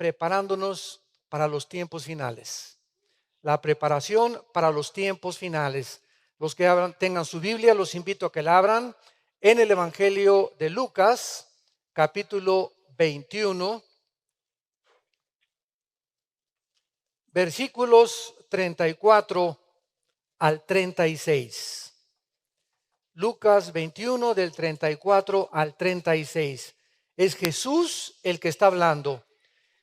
preparándonos para los tiempos finales. La preparación para los tiempos finales. Los que tengan su Biblia, los invito a que la abran en el Evangelio de Lucas, capítulo 21, versículos 34 al 36. Lucas 21 del 34 al 36. Es Jesús el que está hablando.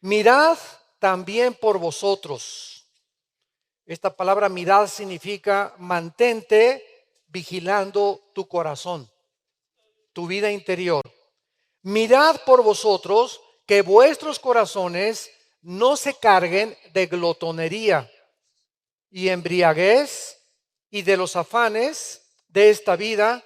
Mirad también por vosotros. Esta palabra mirad significa mantente vigilando tu corazón, tu vida interior. Mirad por vosotros que vuestros corazones no se carguen de glotonería y embriaguez y de los afanes de esta vida,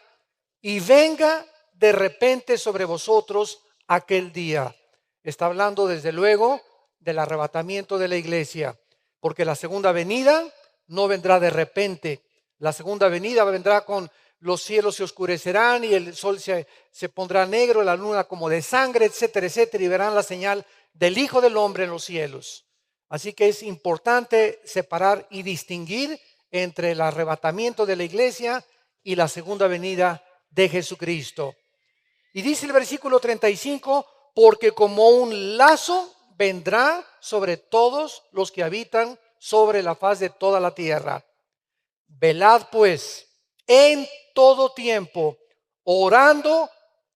y venga de repente sobre vosotros aquel día. Está hablando desde luego del arrebatamiento de la iglesia, porque la segunda venida no vendrá de repente. La segunda venida vendrá con los cielos se oscurecerán y el sol se pondrá negro, la luna como de sangre, etcétera, etcétera, y verán la señal del Hijo del Hombre en los cielos. Así que es importante separar y distinguir entre el arrebatamiento de la iglesia y la segunda venida de Jesucristo. Y dice el versículo 35, porque como un lazo vendrá sobre todos los que habitan sobre la faz de toda la tierra. Velad pues en todo tiempo, orando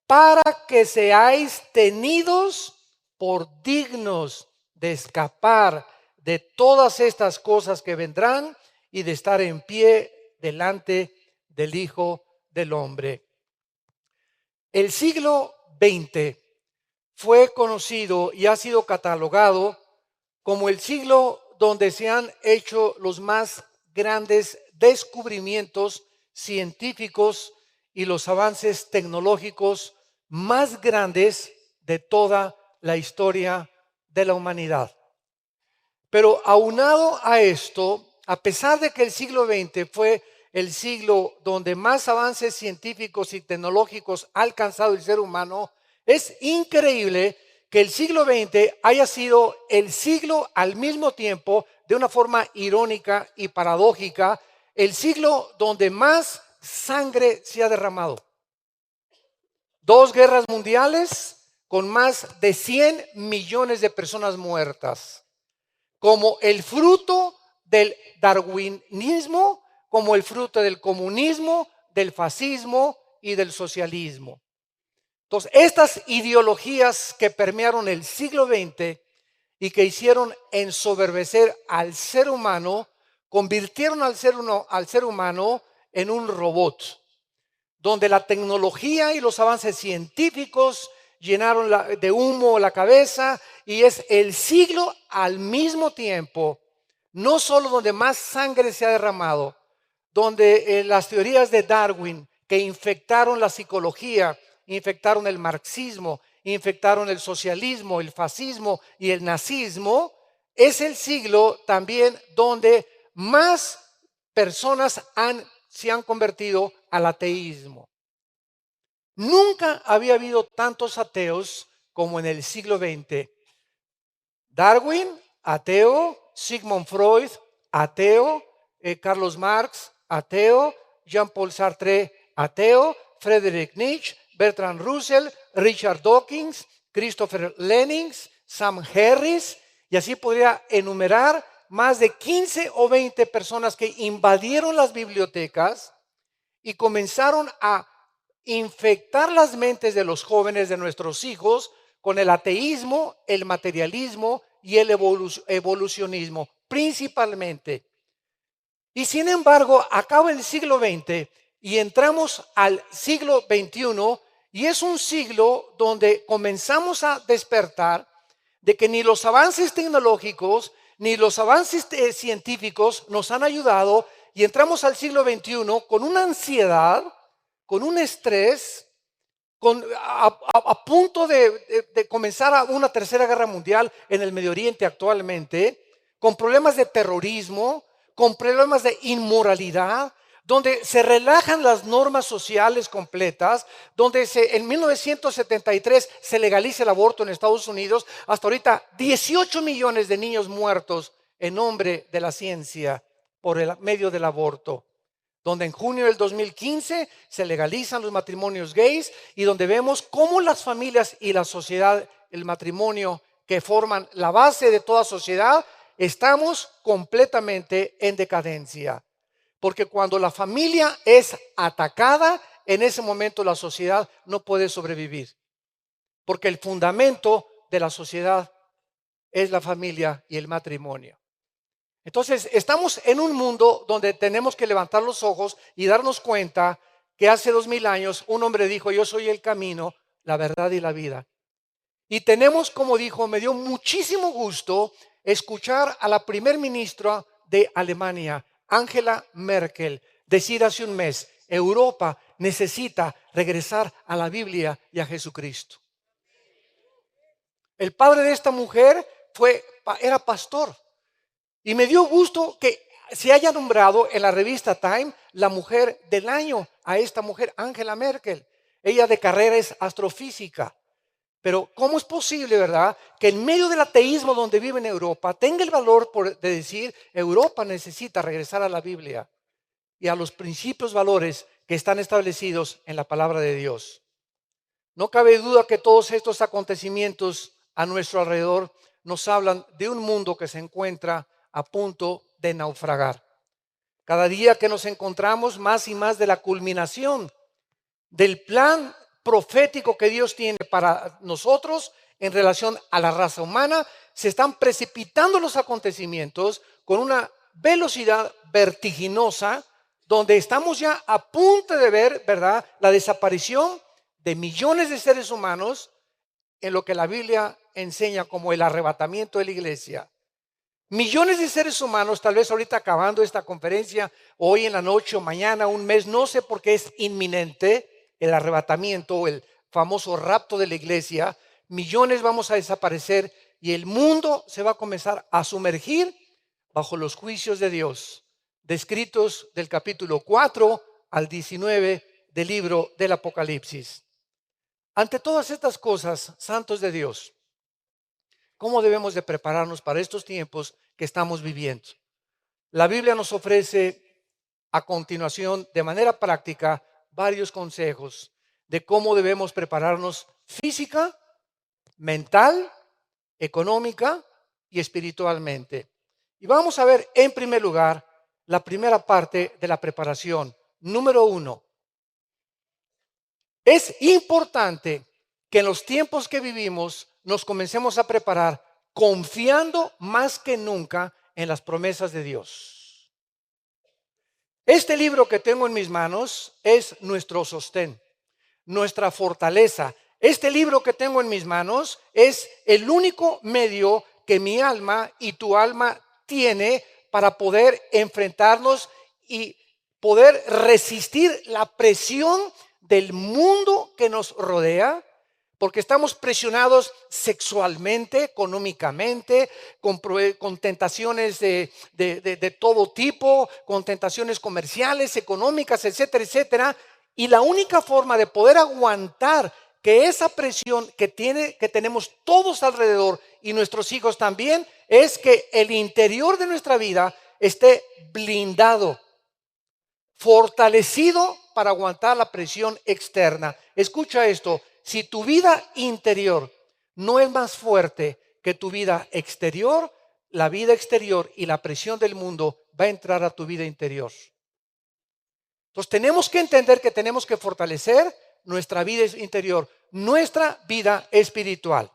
para que seáis tenidos por dignos de escapar de todas estas cosas que vendrán y de estar en pie delante del Hijo del Hombre. El siglo XX fue conocido y ha sido catalogado como el siglo donde se han hecho los más grandes descubrimientos científicos y los avances tecnológicos más grandes de toda la historia de la humanidad. Pero aunado a esto, a pesar de que el siglo XX fue el siglo donde más avances científicos y tecnológicos ha alcanzado el ser humano, es increíble que el siglo XX haya sido el siglo al mismo tiempo, de una forma irónica y paradójica, el siglo donde más sangre se ha derramado. 2 guerras mundiales con más de 100 millones de personas muertas, como el fruto del darwinismo, como el fruto del comunismo, del fascismo y del socialismo. Entonces, estas ideologías que permearon el siglo XX y que hicieron ensoberbecer al ser humano, convirtieron al ser humano en un robot, donde la tecnología y los avances científicos llenaron de humo la cabeza, y es el siglo al mismo tiempo, no solo donde más sangre se ha derramado, donde las teorías de Darwin que infectaron la psicología, infectaron el marxismo, infectaron el socialismo, el fascismo y el nazismo, es el siglo también donde más personas se han convertido al ateísmo. Nunca había habido tantos ateos como en el siglo XX. Darwin, ateo; Sigmund Freud, ateo; Carlos Marx, ateo; Jean-Paul Sartre, ateo; Friedrich Nietzsche, Bertrand Russell, Richard Dawkins, Christopher Lenin, Sam Harris, y así podría enumerar más de 15 o 20 personas que invadieron las bibliotecas y comenzaron a infectar las mentes de los jóvenes, de nuestros hijos, con el ateísmo, el materialismo y el evolucionismo, principalmente. Y sin embargo, acaba el siglo XX y entramos al siglo XXI, y es un siglo donde comenzamos a despertar de que ni los avances tecnológicos ni los avances científicos nos han ayudado, y entramos al siglo XXI con una ansiedad, con un estrés, a punto de comenzar una tercera guerra mundial en el Medio Oriente actualmente, con problemas de terrorismo, con problemas de inmoralidad, donde se relajan las normas sociales completas, donde en 1973 se legaliza el aborto en Estados Unidos, hasta ahorita 18 millones de niños muertos en nombre de la ciencia por el medio del aborto, donde en junio del 2015 se legalizan los matrimonios gays y donde vemos cómo las familias y la sociedad, el matrimonio que forman la base de toda sociedad, estamos completamente en decadencia. Porque cuando la familia es atacada, en ese momento la sociedad no puede sobrevivir. Porque el fundamento de la sociedad es la familia y el matrimonio. Entonces, estamos en un mundo donde tenemos que levantar los ojos y darnos cuenta que hace 2000 años un hombre dijo: yo soy el camino, la verdad y la vida. Y tenemos, como dijo, me dio muchísimo gusto escuchar a la primer ministra de Alemania, Angela Merkel, decir hace un mes: Europa necesita regresar a la Biblia y a Jesucristo. El padre de esta mujer era pastor. Y me dio gusto que se haya nombrado en la revista Time la mujer del año a esta mujer, Angela Merkel. Ella de carrera es astrofísica. Pero ¿cómo es posible, verdad, que en medio del ateísmo donde vive en Europa tenga el valor de decir: Europa necesita regresar a la Biblia y a los principios, valores que están establecidos en la palabra de Dios? No cabe duda que todos estos acontecimientos a nuestro alrededor nos hablan de un mundo que se encuentra a punto de naufragar. Cada día que nos encontramos más y más de la culminación del plan profético que Dios tiene para nosotros en relación a la raza humana, se están precipitando los acontecimientos con una velocidad vertiginosa, donde estamos ya a punto de ver, ¿verdad?, la desaparición de millones de seres humanos en lo que la Biblia enseña como el arrebatamiento de la iglesia. Millones de seres humanos, tal vez ahorita acabando esta conferencia, hoy en la noche o mañana, un mes, no sé por qué es inminente el arrebatamiento o el famoso rapto de la iglesia. Millones vamos a desaparecer y el mundo se va a comenzar a sumergir bajo los juicios de Dios, descritos del capítulo 4 al 19 del libro del Apocalipsis. Ante todas estas cosas, santos de Dios, ¿cómo debemos de prepararnos para estos tiempos que estamos viviendo? La Biblia nos ofrece a continuación, de manera práctica, varios consejos de cómo debemos prepararnos física, mental, económica y espiritualmente. Y vamos a ver en primer lugar la primera parte de la preparación. Número 1. Es importante que en los tiempos que vivimos nos comencemos a preparar confiando más que nunca en las promesas de Dios. Este libro que tengo en mis manos es nuestro sostén, nuestra fortaleza. Este libro que tengo en mis manos es el único medio que mi alma y tu alma tiene para poder enfrentarnos y poder resistir la presión del mundo que nos rodea, porque estamos presionados sexualmente, económicamente, con tentaciones de todo tipo, con tentaciones comerciales, económicas, etcétera, etcétera. Y la única forma de poder aguantar que esa presión que tenemos todos alrededor y nuestros hijos también, es que el interior de nuestra vida esté blindado, fortalecido para aguantar la presión externa. Escucha esto: si tu vida interior no es más fuerte que tu vida exterior, la vida exterior y la presión del mundo va a entrar a tu vida interior. Entonces tenemos que entender que tenemos que fortalecer nuestra vida interior, nuestra vida espiritual.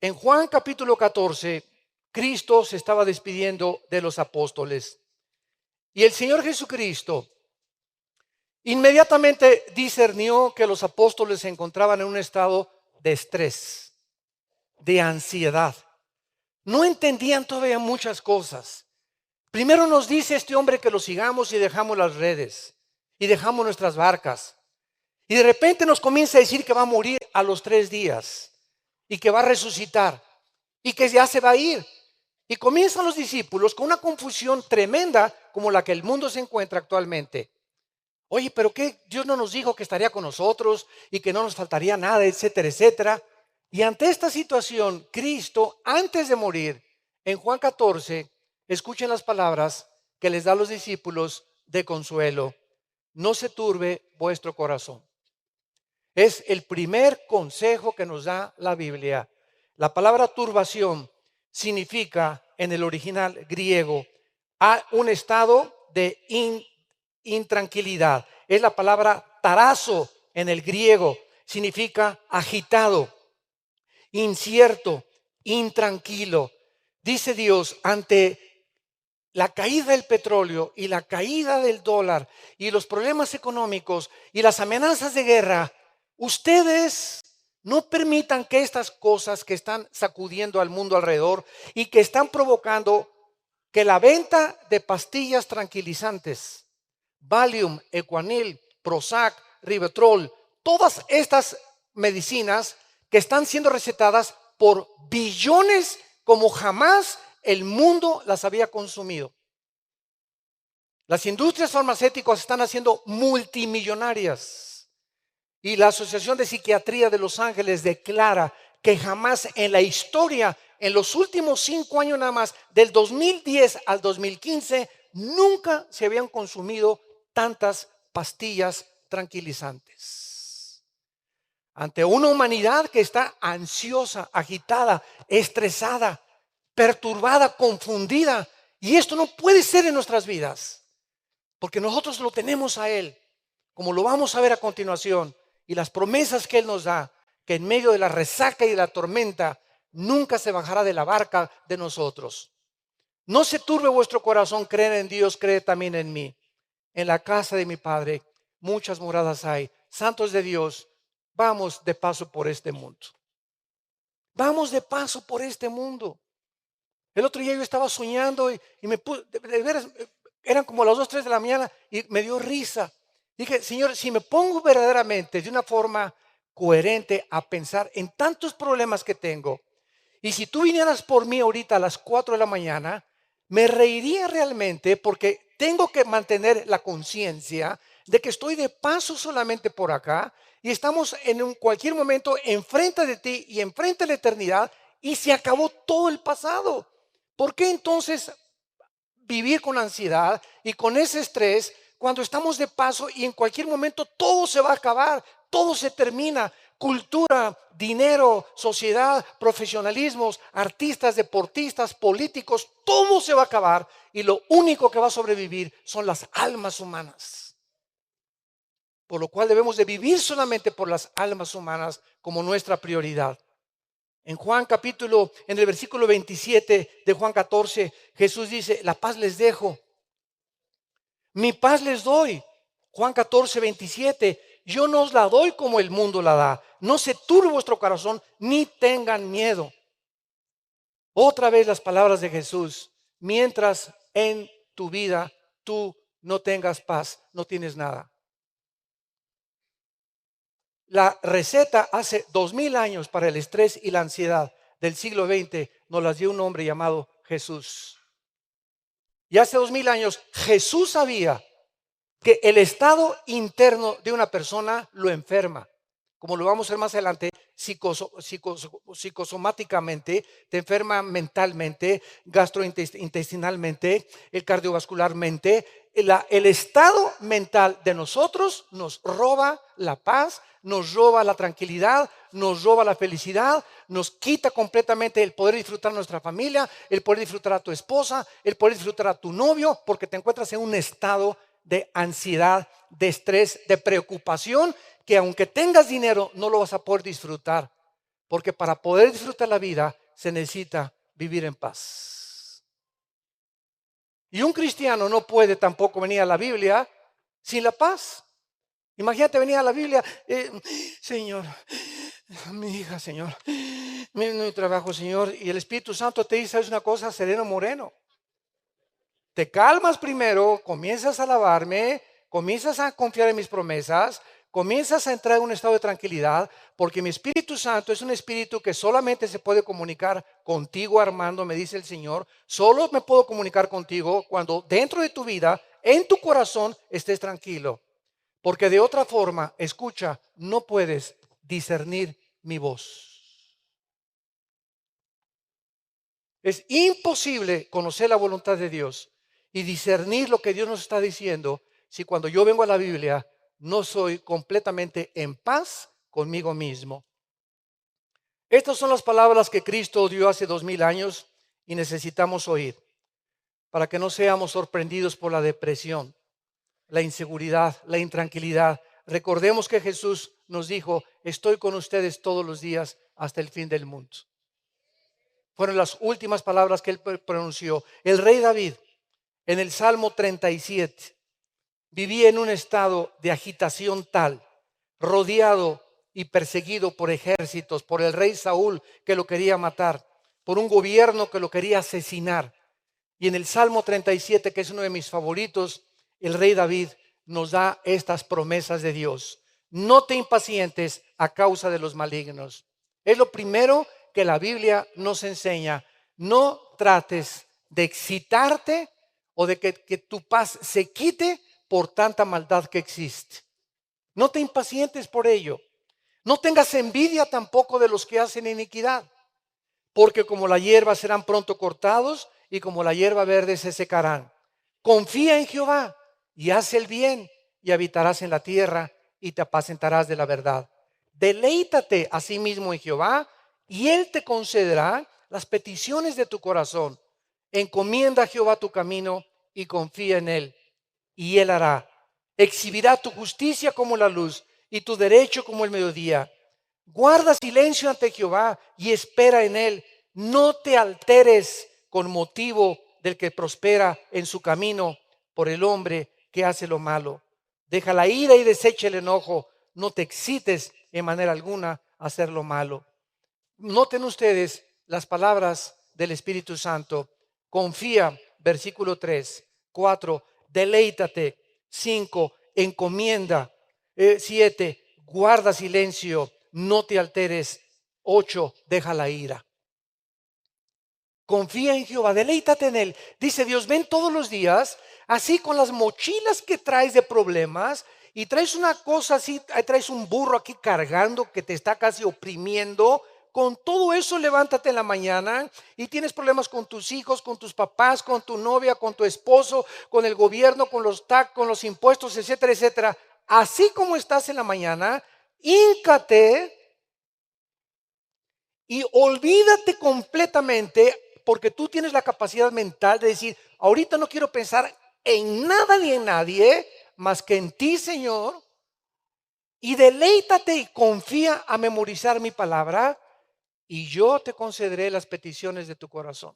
En Juan capítulo 14, Cristo se estaba despidiendo de los apóstoles. Y el Señor Jesucristo inmediatamente discernió que los apóstoles se encontraban en un estado de estrés, de ansiedad. No entendían todavía muchas cosas. Primero nos dice este hombre que lo sigamos y dejamos las redes y dejamos nuestras barcas. Y de repente nos comienza a decir que va a morir a los 3 días y que va a resucitar y que ya se va a ir. Y comienzan los discípulos con una confusión tremenda como la que el mundo se encuentra actualmente. Oye, pero ¿qué? Dios no nos dijo que estaría con nosotros y que no nos faltaría nada, etcétera, etcétera. Y ante esta situación, Cristo, antes de morir, en Juan 14, escuchen las palabras que les da a los discípulos de consuelo. No se turbe vuestro corazón. Es el primer consejo que nos da la Biblia. La palabra turbación significa en el original griego a un estado de intranquilidad. Es la palabra tarazo en el griego. Significa agitado, incierto, intranquilo. Dice Dios, ante la caída del petróleo y la caída del dólar y los problemas económicos y las amenazas de guerra, ustedes no permitan que estas cosas que están sacudiendo al mundo alrededor y que están provocando que la venta de pastillas tranquilizantes, Valium, Equanil, Prozac, Rivotril, todas estas medicinas que están siendo recetadas por billones como jamás el mundo las había consumido. Las industrias farmacéuticas están haciendo multimillonarias y la Asociación de Psiquiatría de Los Ángeles declara que jamás en la historia, en los últimos 5 años nada más, del 2010 al 2015, nunca se habían consumido tantas pastillas tranquilizantes. Ante una humanidad que está ansiosa, agitada, estresada, perturbada, confundida. Y esto no puede ser en nuestras vidas, porque nosotros lo tenemos a Él, como lo vamos a ver a continuación, y las promesas que Él nos da, que en medio de la resaca y de la tormenta, nunca se bajará de la barca de nosotros. No se turbe vuestro corazón, creer en Dios, cree también en mí. En la casa de mi Padre muchas moradas hay. Santos de Dios, vamos de paso por este mundo. Vamos de paso por este mundo. El otro día yo estaba soñando y me puse, de veras, eran como las 2, 3 de la mañana y me dio risa. Dije, Señor, si me pongo verdaderamente de una forma coherente a pensar en tantos problemas que tengo, y si tú vinieras por mí ahorita a las 4 de la mañana, me reiría realmente porque tengo que mantener la conciencia de que estoy de paso solamente por acá y estamos en cualquier momento enfrente de ti y enfrente de la eternidad y se acabó todo el pasado. ¿Por qué entonces vivir con ansiedad y con ese estrés cuando estamos de paso y en cualquier momento todo se va a acabar, todo se termina? Cultura, dinero, sociedad, profesionalismos, artistas, deportistas, políticos, todo se va a acabar y lo único que va a sobrevivir son las almas humanas. Por lo cual debemos de vivir solamente por las almas humanas como nuestra prioridad. En el versículo 27 de Juan 14, Jesús dice, la paz les dejo, mi paz les doy. Juan 14, 27, yo no os la doy como el mundo la da. No se turbe vuestro corazón, ni tengan miedo. Otra vez las palabras de Jesús, mientras en tu vida tú no tengas paz, no tienes nada. La receta hace 2000 años para el estrés y la ansiedad del siglo XX nos las dio un hombre llamado Jesús. Y hace 2000 años Jesús sabía que el estado interno de una persona lo enferma. Como lo vamos a ver más adelante, psicosomáticamente, te enferma mentalmente, gastrointestinalmente, cardiovascularmente. El estado mental de nosotros nos roba la paz, nos roba la tranquilidad, nos roba la felicidad, nos quita completamente el poder disfrutar a nuestra familia, el poder disfrutar a tu esposa, el poder disfrutar a tu novio, porque te encuentras en un estado de ansiedad, de estrés, de preocupación, que aunque tengas dinero no lo vas a poder disfrutar, porque para poder disfrutar la vida se necesita vivir en paz. Y un cristiano no puede tampoco venir a la Biblia sin la paz. Imagínate venir a la Biblia, Señor, mi hija, Señor, mi trabajo, Señor, y el Espíritu Santo te dice, ¿sabes una cosa? Sereno moreno. Te calmas primero, comienzas a alabarme, comienzas a confiar en mis promesas, comienzas a entrar en un estado de tranquilidad, porque mi Espíritu Santo es un espíritu que solamente se puede comunicar contigo, Armando, me dice el Señor. Solo me puedo comunicar contigo cuando dentro de tu vida, en tu corazón, estés tranquilo. Porque de otra forma, escucha, no puedes discernir mi voz. Es imposible conocer la voluntad de Dios y discernir lo que Dios nos está diciendo si cuando yo vengo a la Biblia no soy completamente en paz conmigo mismo. Estas son las palabras que Cristo dio hace 2000 años y necesitamos oír para que no seamos sorprendidos por la depresión, la inseguridad, la intranquilidad. Recordemos que Jesús nos dijo: estoy con ustedes todos los días hasta el fin del mundo. Fueron las últimas palabras que él pronunció. El rey David, en el Salmo 37, vivía en un estado de agitación tal, rodeado y perseguido por ejércitos, por el rey Saúl que lo quería matar, por un gobierno que lo quería asesinar. Y en el Salmo 37, que es uno de mis favoritos, el rey David nos da estas promesas de Dios. No te impacientes a causa de los malignos. Es lo primero que la Biblia nos enseña. No trates de excitarte o de que tu paz se quite por tanta maldad que existe. No te impacientes por ello. No tengas envidia tampoco de los que hacen iniquidad, porque como la hierba serán pronto cortados y como la hierba verde se secarán. Confía en Jehová y haz el bien y habitarás en la tierra y te apacentarás de la verdad. Deleítate a sí mismo en Jehová y Él te concederá las peticiones de tu corazón. Encomienda a Jehová tu camino y confía en Él, y Él hará. Exhibirá tu justicia como la luz y tu derecho como el mediodía. Guarda silencio ante Jehová y espera en Él. No te alteres con motivo del que prospera en su camino por el hombre que hace lo malo. Deja la ira y desecha el enojo. No te excites en manera alguna a hacer lo malo. Noten ustedes las palabras del Espíritu Santo. Confía, versículo 3. 4, deleítate. 5, encomienda. 7, guarda silencio, no te alteres. 8, deja la ira. Confía en Jehová, deleítate en Él. Dice Dios, ven todos los días, así con las mochilas que traes de problemas, y traes una cosa así, traes un burro aquí cargando que te está casi oprimiendo. Con todo eso levántate en la mañana y tienes problemas con tus hijos, con tus papás, con tu novia, con tu esposo, con el gobierno, con los tax, con los impuestos, etcétera, etcétera. Así como estás en la mañana, híncate y olvídate completamente, porque tú tienes la capacidad mental de decir: ahorita no quiero pensar en nada ni en nadie más que en ti, Señor, y deleítate y confía a memorizar mi palabra, y yo te concederé las peticiones de tu corazón.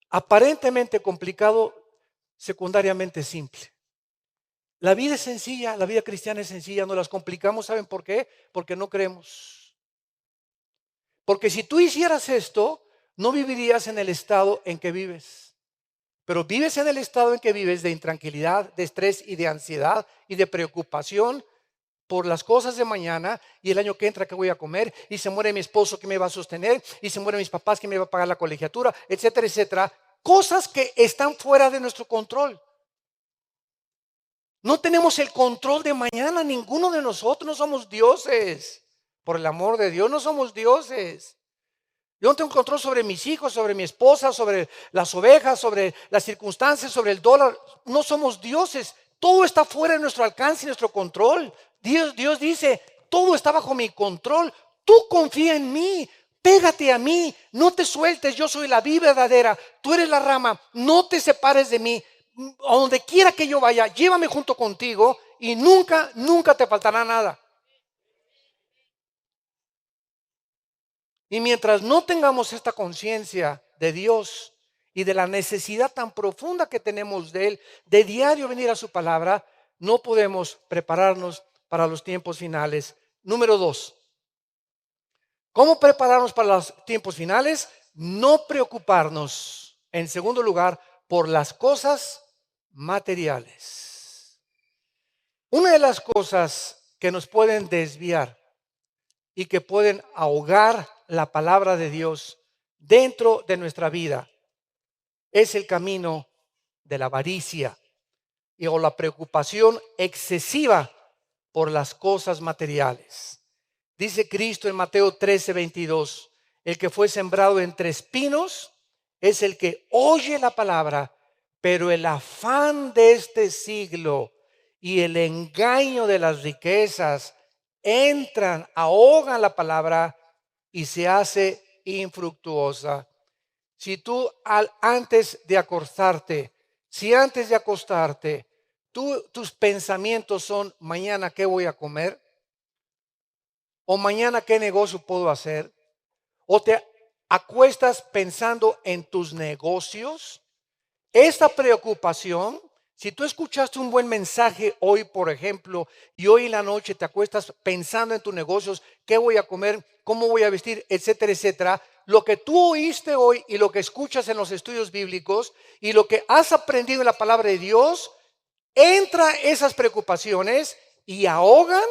Aparentemente complicado, secundariamente simple. La vida es sencilla, la vida cristiana es sencilla, no las complicamos. ¿Saben por qué? Porque no creemos. Porque si tú hicieras esto, no vivirías en el estado en que vives. Pero vives en el estado en que vives de intranquilidad, de estrés y de ansiedad y de preocupación por las cosas de mañana y el año que entra que voy a comer, y se muere mi esposo que me va a sostener, y se mueren mis papás que me va a pagar la colegiatura, etcétera, etcétera. Cosas que están fuera de nuestro control. No tenemos el control de mañana, ninguno de nosotros. No somos dioses. Por el amor de Dios, no somos dioses. Yo no tengo control sobre mis hijos, sobre mi esposa, sobre las ovejas, sobre las circunstancias, sobre el dólar. No somos dioses. Todo está fuera de nuestro alcance y nuestro control. Dios dice: todo está bajo mi control. Tú confía en mí. Pégate a mí. No te sueltes. Yo soy la vid verdadera. Tú eres la rama. No te separes de mí. A donde quiera que yo vaya, llévame junto contigo y nunca, nunca te faltará nada. Y mientras no tengamos esta conciencia de Dios y de la necesidad tan profunda que tenemos de Él, de diario venir a su palabra, no podemos prepararnos para los tiempos finales. Número 2, ¿cómo prepararnos para los tiempos finales? No preocuparnos, en segundo lugar, por las cosas materiales. Una de las cosas que nos pueden desviar y que pueden ahogar la palabra de Dios dentro de nuestra vida es el camino de la avaricia o la preocupación excesiva por las cosas materiales. Dice Cristo en Mateo 13:22, el que fue sembrado entre espinos es el que oye la palabra, pero el afán de este siglo y el engaño de las riquezas entran, ahogan la palabra y se hace infructuosa. Si tú antes de acostarte, tus pensamientos son: mañana qué voy a comer, o mañana qué negocio puedo hacer, o te acuestas pensando en tus negocios, esta preocupación, si tú escuchaste un buen mensaje hoy, por ejemplo, y hoy en la noche te acuestas pensando en tus negocios, qué voy a comer, cómo voy a vestir, etcétera, etcétera, lo que tú oíste hoy y lo que escuchas en los estudios bíblicos y lo que has aprendido en la palabra de Dios, entra esas preocupaciones y ahogan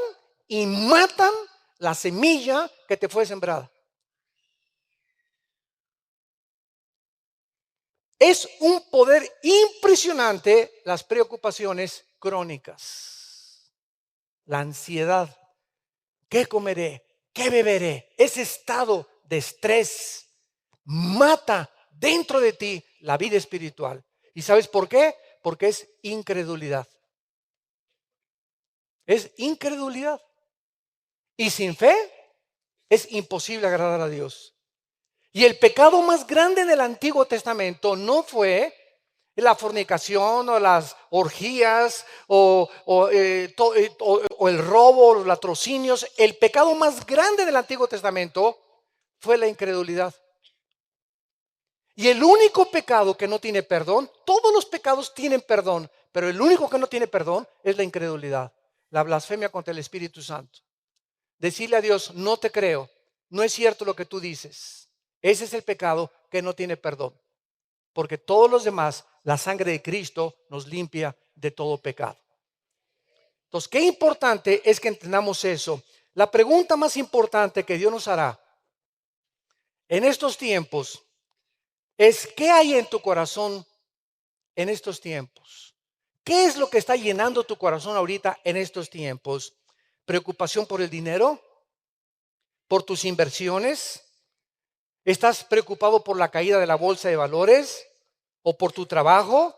y matan la semilla que te fue sembrada. Es un poder impresionante las preocupaciones crónicas, la ansiedad. ¿Qué comeré? ¿Qué beberé? Ese estado de estrés mata dentro de ti la vida espiritual. ¿Y sabes por qué? Porque es incredulidad. Es incredulidad. Y sin fe es imposible agradar a Dios. Y el pecado más grande del Antiguo Testamento no fue la fornicación o las orgías o el robo o los latrocinios. El pecado más grande del Antiguo Testamento fue la incredulidad. Y el único pecado que no tiene perdón, todos los pecados tienen perdón, pero el único que no tiene perdón es la incredulidad, la blasfemia contra el Espíritu Santo. Decirle a Dios: no te creo, no es cierto lo que tú dices. Ese es el pecado que no tiene perdón. Porque todos los demás, la sangre de Cristo nos limpia de todo pecado. Entonces, qué importante es que entendamos eso. La pregunta más importante que Dios nos hará en estos tiempos es: ¿qué hay en tu corazón en estos tiempos? ¿Qué es lo que está llenando tu corazón ahorita en estos tiempos? ¿Preocupación por el dinero? ¿Por tus inversiones? ¿Estás preocupado por la caída de la bolsa de valores o por tu trabajo?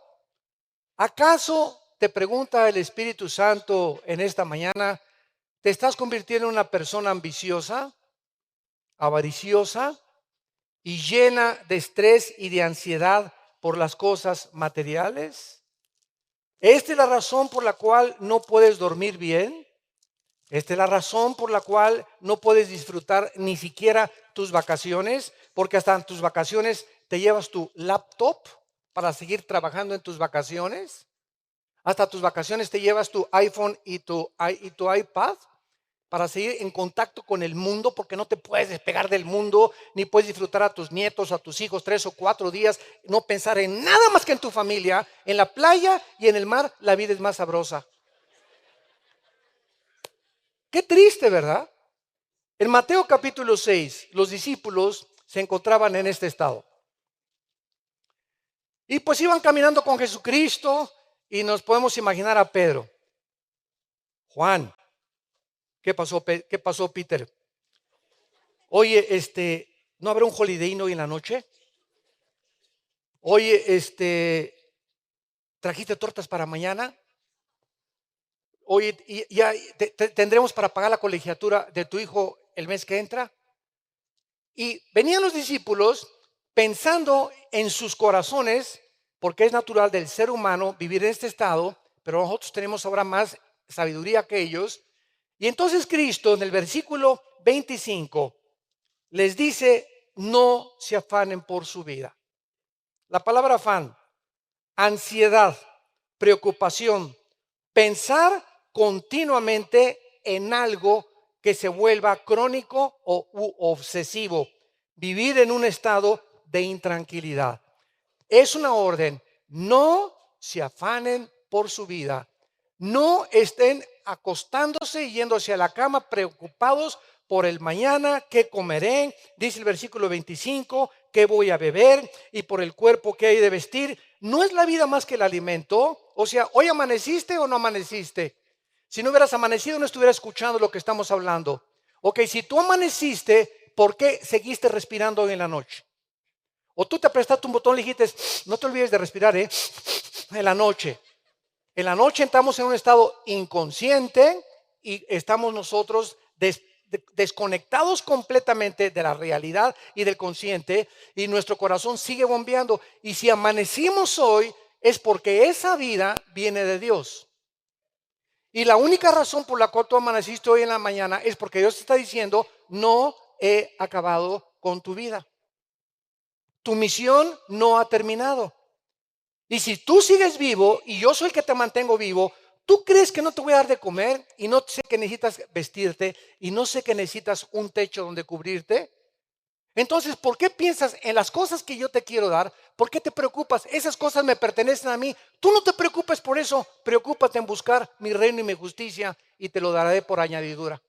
¿Acaso, te pregunta el Espíritu Santo en esta mañana, te estás convirtiendo en una persona ambiciosa, avariciosa y llena de estrés y de ansiedad por las cosas materiales? ¿Esta es la razón por la cual no puedes dormir bien? Esta es la razón por la cual no puedes disfrutar ni siquiera tus vacaciones, porque hasta en tus vacaciones te llevas tu laptop para seguir trabajando en tus vacaciones. Hasta tus vacaciones te llevas tu iPhone y tu iPad para seguir en contacto con el mundo, porque no te puedes despegar del mundo, ni puedes disfrutar a tus nietos, a tus hijos 3 o 4 días, no pensar en nada más que en tu familia. En la playa y en el mar la vida es más sabrosa. Qué triste, ¿verdad? En Mateo capítulo 6, los discípulos se encontraban en este estado. Y pues iban caminando con Jesucristo y nos podemos imaginar a Pedro. Juan, ¿qué pasó, Peter? Oye, ¿no habrá un holiday hoy en la noche? Oye, ¿trajiste tortas para mañana? Oye, ¿y ya tendremos para pagar la colegiatura de tu hijo el mes que entra? Y venían los discípulos pensando en sus corazones, porque es natural del ser humano vivir en este estado, pero nosotros tenemos ahora más sabiduría que ellos. Y entonces Cristo en el versículo 25 les dice: no se afanen por su vida. La palabra afán, ansiedad, preocupación, pensar continuamente en algo que se vuelva crónico o obsesivo, vivir en un estado de intranquilidad. Es una orden: no se afanen por su vida. No estén acostándose y yéndose a la cama preocupados por el mañana, qué comeré, dice el versículo 25, qué voy a beber y por el cuerpo que hay de vestir. ¿No es la vida más que el alimento? O sea, ¿hoy amaneciste o no amaneciste? Si no hubieras amanecido, no estuvieras escuchando lo que estamos hablando. Ok, si tú amaneciste, ¿por qué seguiste respirando hoy en la noche? O tú te apretaste un botón y dijiste, no te olvides de respirar, en la noche. En la noche entramos en un estado inconsciente y estamos nosotros desconectados completamente de la realidad y del consciente, y nuestro corazón sigue bombeando. Y si amanecimos hoy es porque esa vida viene de Dios. Y la única razón por la cual tú amaneciste hoy en la mañana es porque Dios te está diciendo, no he acabado con tu vida. Tu misión no ha terminado. Y si tú sigues vivo y yo soy el que te mantengo vivo, ¿tú crees que no te voy a dar de comer y no sé que necesitas vestirte y no sé que necesitas un techo donde cubrirte? Entonces, ¿por qué piensas en las cosas que yo te quiero dar? ¿Por qué te preocupas? Esas cosas me pertenecen a mí. Tú no te preocupes por eso. Preocúpate en buscar mi reino y mi justicia y te lo daré por añadidura.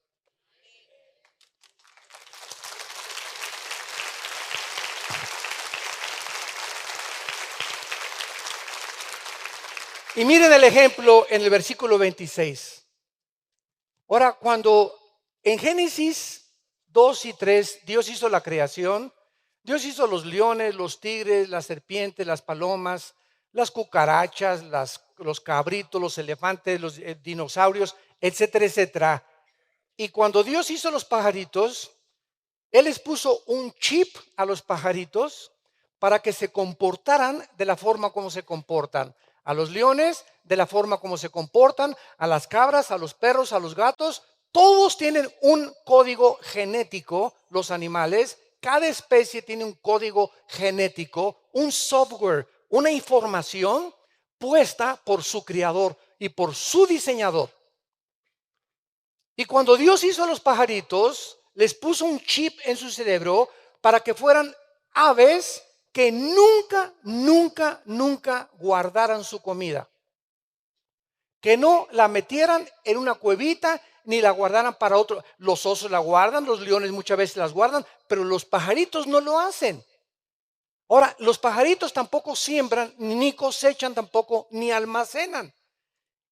Y miren el ejemplo en el versículo 26. Ahora, cuando en Génesis 2 y 3 Dios hizo la creación, Dios hizo los leones, los tigres, las serpientes, las palomas, las cucarachas, los cabritos, los elefantes, los dinosaurios, etcétera, etcétera. Y cuando Dios hizo los pajaritos, Él les puso un chip a los pajaritos para que se comportaran de la forma como se comportan. A los leones, de la forma como se comportan, a las cabras, a los perros, a los gatos. Todos tienen un código genético, los animales. Cada especie tiene un código genético, un software, una información puesta por su creador y por su diseñador. Y cuando Dios hizo a los pajaritos, les puso un chip en su cerebro para que fueran aves que nunca, nunca, nunca guardaran su comida. Que no la metieran en una cuevita ni la guardaran para otro. Los osos la guardan, los leones muchas veces las guardan, pero los pajaritos no lo hacen. Ahora, los pajaritos tampoco siembran, ni cosechan tampoco, ni almacenan.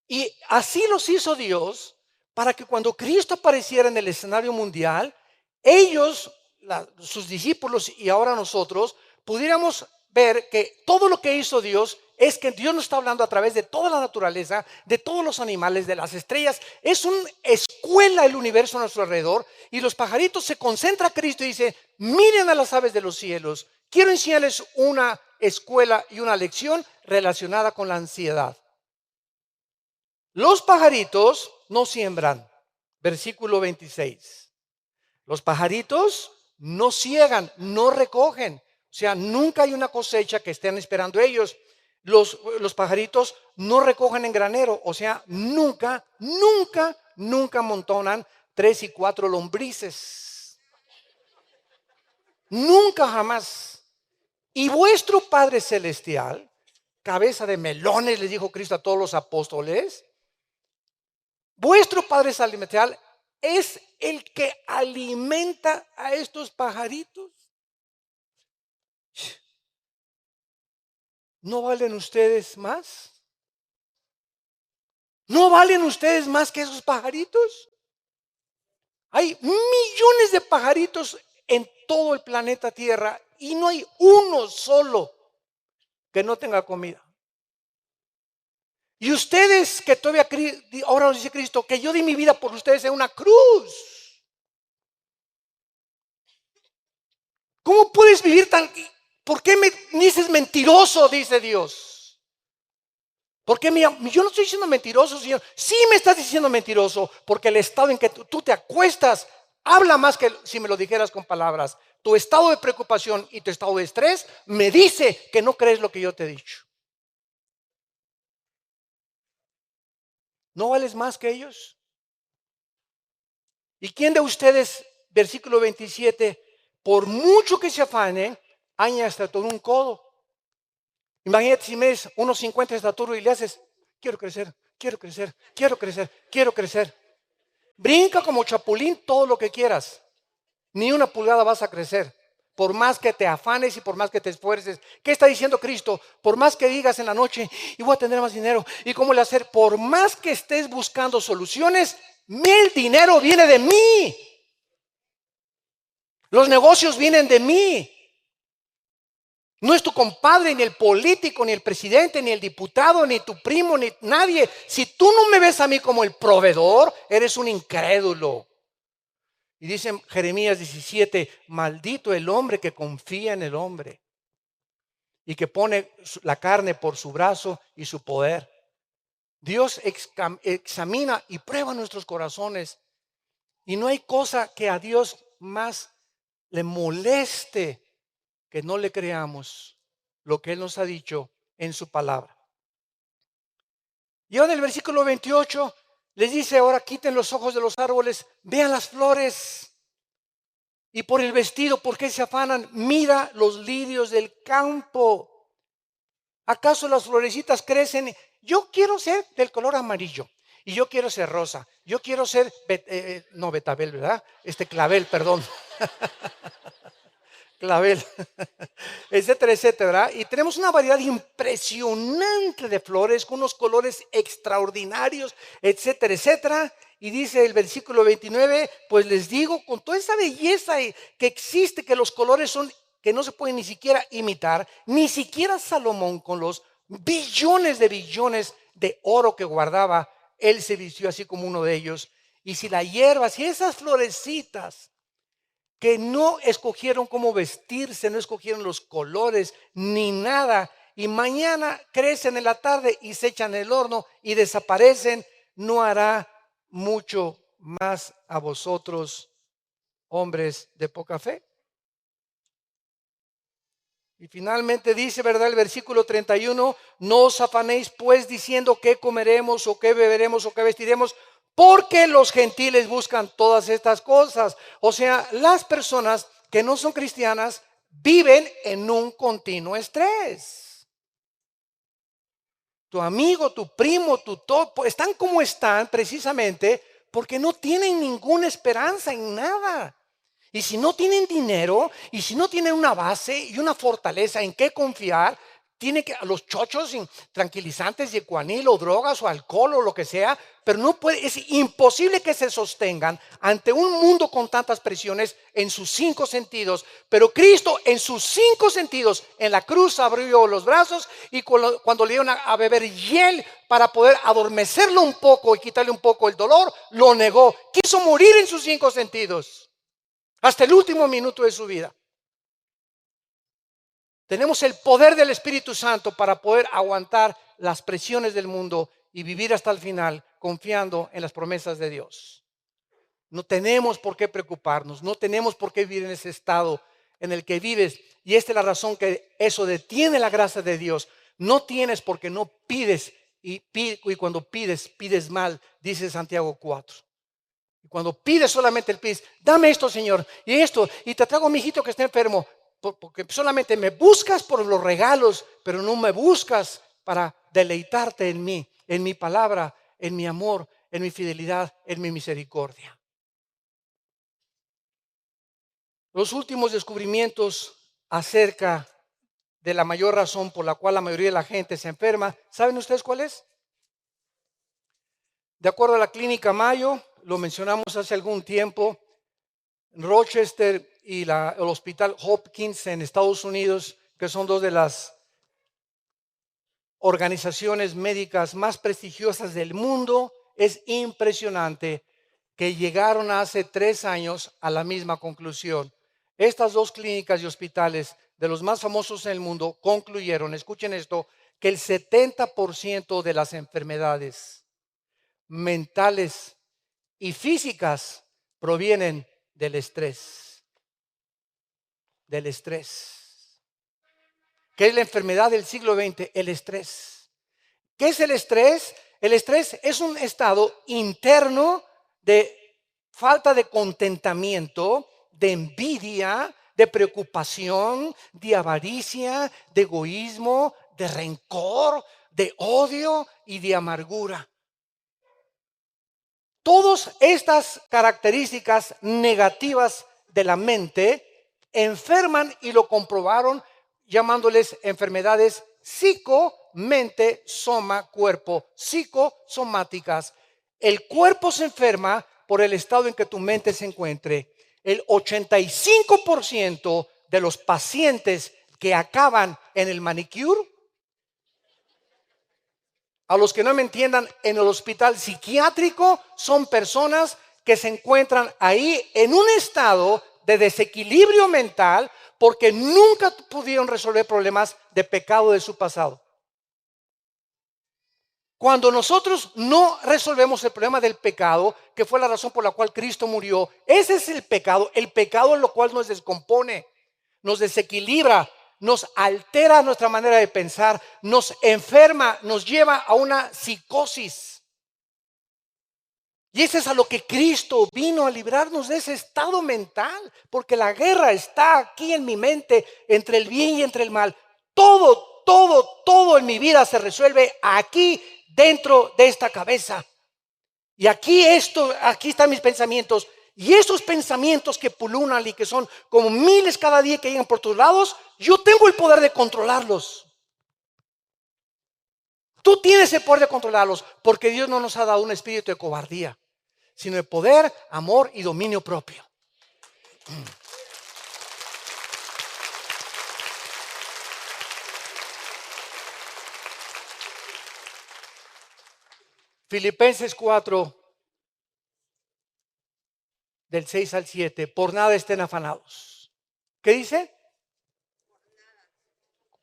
Y así los hizo Dios para que cuando Cristo apareciera en el escenario mundial, ellos, sus discípulos y ahora nosotros, pudiéramos ver que todo lo que hizo Dios es que Dios nos está hablando a través de toda la naturaleza, de todos los animales, de las estrellas. Es una escuela el universo a nuestro alrededor, y los pajaritos se concentra Cristo y dice, miren a las aves de los cielos. Quiero enseñarles una escuela y una lección relacionada con la ansiedad. Los pajaritos no siembran, versículo 26. Los pajaritos no ciegan, no recogen. O sea, nunca hay una cosecha que estén esperando ellos. Los pajaritos no recogen en granero. O sea, nunca, nunca, nunca amontonan 3 y 4 lombrices. Nunca jamás. Y vuestro Padre Celestial, cabeza de melones, les dijo Cristo a todos los apóstoles, vuestro Padre Celestial es el que alimenta a estos pajaritos. ¿No valen ustedes más? ¿No valen ustedes más que esos pajaritos? Hay millones de pajaritos en todo el planeta Tierra y no hay uno solo que no tenga comida. Y ustedes que todavía, ahora nos dice Cristo, que yo di mi vida por ustedes en una cruz. ¿Cómo puedes vivir tan? ¿Por qué me dices mentiroso? Dice Dios. Porque yo no estoy diciendo mentiroso, Señor. Sí me estás diciendo mentiroso, porque el estado en que tú te acuestas habla más que si me lo dijeras con palabras. Tu estado de preocupación y tu estado de estrés me dice que no crees lo que yo te he dicho. ¿No vales más que ellos? ¿Y quién de ustedes, versículo 27, por mucho que se afane, añade hasta todo un codo? Imagínate si mides 1,50 de estatura y le haces, quiero crecer, quiero crecer, quiero crecer, quiero crecer. Brinca como chapulín todo lo que quieras. Ni una pulgada vas a crecer. Por más que te afanes y por más que te esfuerces. ¿Qué está diciendo Cristo? Por más que digas en la noche, y voy a tener más dinero, ¿y cómo le hacer? Por más que estés buscando soluciones, el dinero viene de mí. Los negocios vienen de mí. No es tu compadre, ni el político, ni el presidente, ni el diputado, ni tu primo, ni nadie. Si tú no me ves a mí como el proveedor, eres un incrédulo. Y dice Jeremías 17, maldito el hombre que confía en el hombre y que pone la carne por su brazo y su poder. Dios examina y prueba nuestros corazones. Y no hay cosa que a Dios más le moleste que no le creamos lo que Él nos ha dicho en su palabra. Y ahora en el versículo 28 les dice, ahora quiten los ojos de los árboles, vean las flores. Y por el vestido, ¿por qué se afanan? Mira los lirios del campo. ¿Acaso las florecitas crecen? Yo quiero ser del color amarillo. Y yo quiero ser rosa. Yo quiero ser, no betabel, ¿verdad? Clavel, perdón. Clavel, etcétera, etcétera, ¿verdad? Y tenemos una variedad impresionante de flores con unos colores extraordinarios, etcétera, etcétera. Y dice el versículo 29, pues les digo, con toda esa belleza que existe, que los colores son, que no se pueden ni siquiera imitar, ni siquiera Salomón con los billones de oro que guardaba, él se vistió así como uno de ellos. Y si la hierba, si esas florecitas que no escogieron cómo vestirse, no escogieron los colores ni nada, y mañana crecen en la tarde y se echan en el horno y desaparecen, no hará mucho más a vosotros, hombres de poca fe. Y finalmente dice, ¿verdad? El versículo 31, no os afanéis pues diciendo qué comeremos o qué beberemos o qué vestiremos, porque los gentiles buscan todas estas cosas. O sea, las personas que no son cristianas viven en un continuo estrés. Tu amigo, tu primo, tu todo, están como están precisamente porque no tienen ninguna esperanza en nada. Y si no tienen dinero, y si no tienen una base y una fortaleza en qué confiar, tiene que a los chochos tranquilizantes de Ecuanil o drogas o alcohol o lo que sea, pero no puede, es imposible que se sostengan ante un mundo con tantas presiones en sus 5 sentidos. Pero Cristo en sus 5 sentidos en la cruz abrió los brazos y cuando le dieron a beber hiel para poder adormecerlo un poco y quitarle un poco el dolor, lo negó. Quiso morir en sus 5 sentidos hasta el último minuto de su vida. Tenemos el poder del Espíritu Santo para poder aguantar las presiones del mundo y vivir hasta el final confiando en las promesas de Dios. No tenemos por qué preocuparnos, no tenemos por qué vivir en ese estado en el que vives. Y esta es la razón que eso detiene la gracia de Dios. No tienes porque no pides y cuando pides, pides mal, dice Santiago 4. Y cuando pides solamente el pides, dame esto, Señor, y esto, y te traigo a mi hijito que está enfermo, porque solamente me buscas por los regalos, pero no me buscas para deleitarte en mí, en mi palabra, en mi amor, en mi fidelidad, en mi misericordia. Los últimos descubrimientos acerca de la mayor razón por la cual la mayoría de la gente se enferma, ¿saben ustedes cuál es? De acuerdo a la clínica Mayo, lo mencionamos hace algún tiempo, Rochester y el Hospital Hopkins en Estados Unidos, que son dos de las organizaciones médicas más prestigiosas del mundo, es impresionante que llegaron hace 3 años a la misma conclusión. Estas dos clínicas y hospitales de los más famosos en el mundo concluyeron, escuchen esto, que el 70% de las enfermedades mentales y físicas provienen del estrés. Del estrés. ¿Qué es la enfermedad del siglo XX? El estrés. ¿Qué es el estrés? El estrés es un estado interno de falta de contentamiento, de envidia, de preocupación, de avaricia, de egoísmo, de rencor, de odio y de amargura. Todas estas características negativas de la mente enferman, y lo comprobaron llamándoles enfermedades psico-mente, soma, cuerpo, psicosomáticas. El cuerpo se enferma por el estado en que tu mente se encuentre. El 85% de los pacientes que acaban en el manicure, a los que no me entiendan, en el hospital psiquiátrico, son personas que se encuentran ahí en un estado de desequilibrio mental porque nunca pudieron resolver problemas de pecado de su pasado. Cuando nosotros no resolvemos el problema del pecado, que fue la razón por la cual Cristo murió, ese es el pecado en lo cual nos descompone, nos desequilibra, nos altera nuestra manera de pensar, nos enferma, nos lleva a una psicosis. Y ese es a lo que Cristo vino, a librarnos de ese estado mental, porque la guerra está aquí en mi mente, entre el bien y entre el mal. Todo en mi vida se resuelve aquí, dentro de esta cabeza. Y aquí están mis pensamientos. Y esos pensamientos que pululan y que son como miles cada día que llegan por todos lados, yo tengo el poder de controlarlos. Tú tienes el poder de controlarlos, porque Dios no nos ha dado un espíritu de cobardía, sino de poder, amor y dominio propio. Filipenses 4, del 6 al 7. Por nada estén afanados. ¿Qué dice?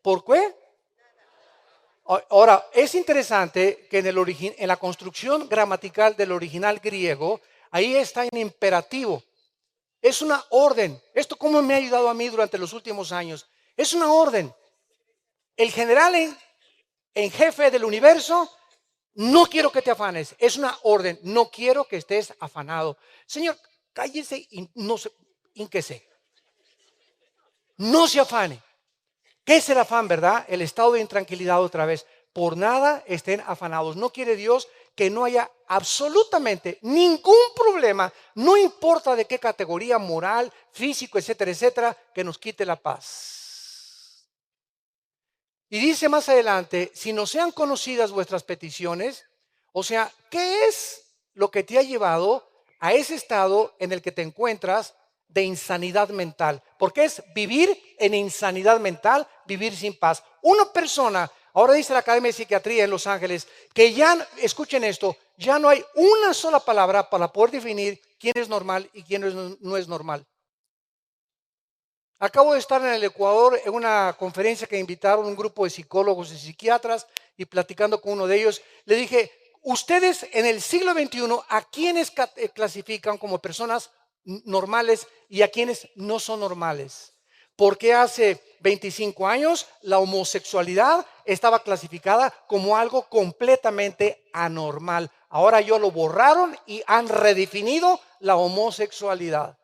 ¿Por qué? Ahora, es interesante que en la construcción gramatical del original griego, ahí está en imperativo. Es una orden. Esto cómo me ha ayudado a mí durante los últimos años. Es una orden. El general en jefe del universo, no quiero que te afanes. Es una orden. No quiero que estés afanado. Señor, cállese y no se ínquese. No se afane. ¿Qué es el afán, verdad? El estado de intranquilidad otra vez. Por nada estén afanados. No quiere Dios que no haya absolutamente ningún problema, no importa de qué categoría moral, físico, etcétera, etcétera, que nos quite la paz. Y dice más adelante, si no sean conocidas vuestras peticiones, o sea, ¿qué es lo que te ha llevado a ese estado en el que te encuentras de insanidad mental? Porque es vivir en insanidad mental, vivir sin paz. Una persona, ahora dice la Academia de Psiquiatría en Los Ángeles, que ya, escuchen esto, ya no hay una sola palabra para poder definir quién es normal y quién no es normal. Acabo de estar en el Ecuador en una conferencia que invitaron un grupo de psicólogos y psiquiatras, y platicando con uno de ellos, le dije, ustedes en el siglo XXI, ¿a quiénes clasifican como personas normales y a quienes no son normales? Porque hace 25 años la homosexualidad estaba clasificada como algo completamente anormal. Ahora ya lo borraron y han redefinido la homosexualidad.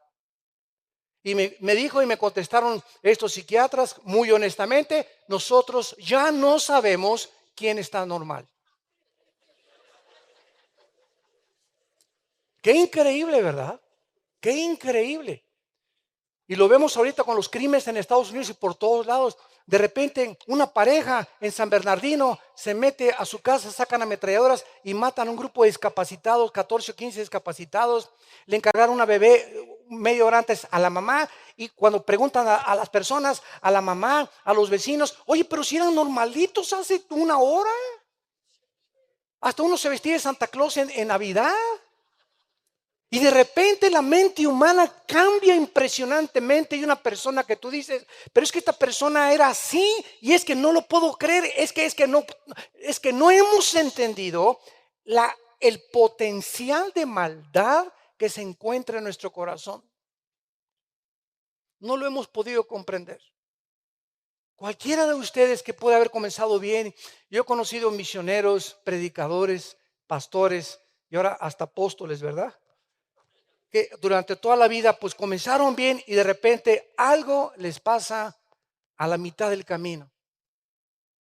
Y me dijo y me contestaron estos psiquiatras muy honestamente, nosotros ya no sabemos quién está normal. Qué increíble, ¿verdad? Qué increíble. Y lo vemos ahorita con los crímenes en Estados Unidos y por todos lados. De repente una pareja en San Bernardino se mete a su casa, sacan ametralladoras y matan a un grupo de discapacitados, 14 o 15 discapacitados. Le encargaron una bebé media hora antes a la mamá, y cuando preguntan a las personas, a la mamá, a los vecinos, oye, pero si eran normalitos hace una hora. Hasta uno se vestía de Santa Claus en Navidad. Y de repente la mente humana cambia impresionantemente, y una persona que tú dices, pero es que esta persona era así, y es que no lo puedo creer, es que no hemos entendido el potencial de maldad que se encuentra en nuestro corazón. No lo hemos podido comprender. Cualquiera de ustedes que pueda haber comenzado bien, yo he conocido misioneros, predicadores, pastores y ahora hasta apóstoles, ¿verdad? Que durante toda la vida pues comenzaron bien y de repente algo les pasa a la mitad del camino.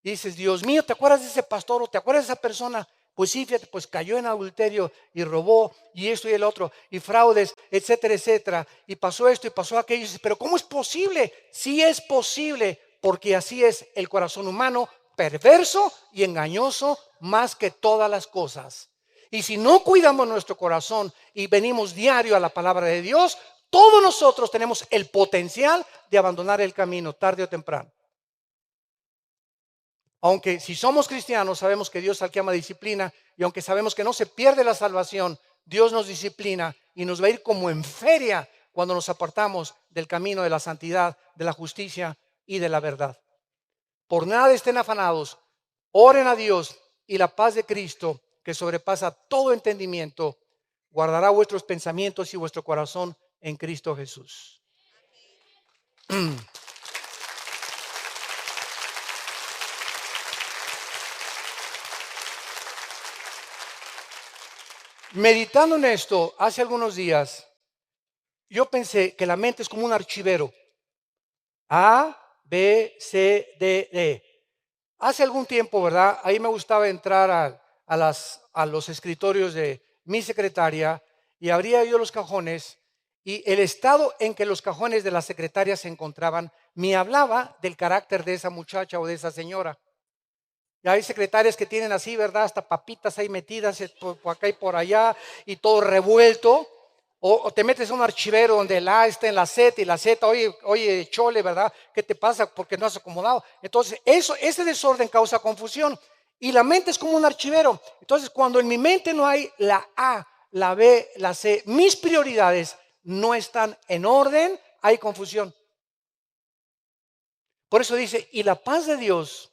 Y dices, Dios mío, ¿te acuerdas de ese pastor o te acuerdas de esa persona? Pues sí, fíjate, pues cayó en adulterio y robó y esto y el otro y fraudes, etcétera, etcétera. Y pasó esto y pasó aquello. Y dices, pero ¿cómo es posible? Sí es posible, porque así es el corazón humano, perverso y engañoso más que todas las cosas. Y si no cuidamos nuestro corazón y venimos diario a la palabra de Dios, todos nosotros tenemos el potencial de abandonar el camino tarde o temprano. Aunque si somos cristianos sabemos que Dios al que ama disciplina, y aunque sabemos que no se pierde la salvación, Dios nos disciplina y nos va a ir como en feria cuando nos apartamos del camino de la santidad, de la justicia y de la verdad. Por nada estén afanados, oren a Dios y la paz de Cristo, que sobrepasa todo entendimiento, guardará vuestros pensamientos y vuestro corazón en Cristo Jesús. Meditando en esto hace algunos días, yo pensé que la mente es como un archivero. A, B, C, D, E. Hace algún tiempo, ¿verdad? Ahí me gustaba entrar a los escritorios de mi secretaria y abría yo los cajones y el estado en que los cajones de la secretaria se encontraban me hablaba del carácter de esa muchacha o de esa señora. Y hay secretarias que tienen así, ¿verdad? Hasta papitas ahí metidas por acá y por allá y todo revuelto. O te metes a un archivero donde el A está en la Z y la Z, oye, chole, ¿verdad? ¿Qué te pasa? Porque no has acomodado. Entonces, ese desorden causa confusión. Y la mente es como un archivero. Entonces, cuando en mi mente no hay la A, la B, la C, mis prioridades no están en orden, hay confusión. Por eso dice, y la paz de Dios,